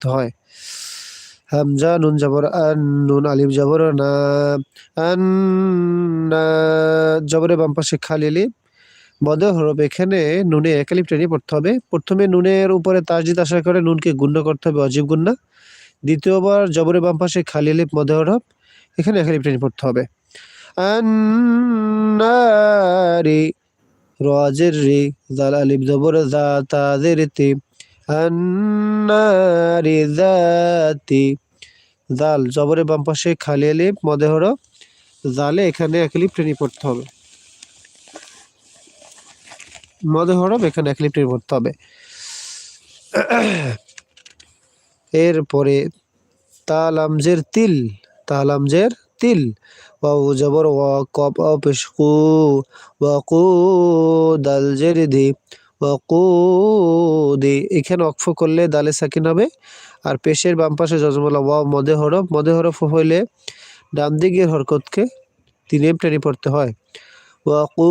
পড়তে হয়। হামজা নুন জবর আন, নুন আলিফ জবর না, আন না, জবরের বাম পাশে খালি আলিফ মদ হরফ। এখানে নুনে এক আলিফ টেনে পড়তে হবে। প্রথমে নুনের উপরে তাসদিদ আসা করে নুনকে গুণ্য করতে হবে, অজীব গুণ্য। দ্বিতীয়বার জবরের বাম পাশে খালি আলিফ মদ হরফ, এখানে এক আলিফ টেনে পড়তে হবে। আন্নারি, রাজের রে, জাল আলিফ জবর জা, তাজের তে, আন্নারি জাতি, জাল জবরের বাম পাশে খালি আলিফ মদে হরফ, জালে এখানে এক আলিফ টেনে পড়তে হবে, মদে হরফ এখানে এক আলিফ টেনে পড়তে হবে। এরপরে তালামজের তিল, তালামজের তিল, ওয়াও জবর ওয়া, কফ অ পেশ কু, ওয়াকু, দাল জের দি, ওয়াকুদি। এখানে অক্ফ করলে দালে সাকিন হবে। আর পেশের বাম পাশে জজমলা ওয়াও মদে হরফ, মদে হরফ হইলে ডান দিকের হরকতকে 3 টেনে পড়তে হয়। ওয়াকু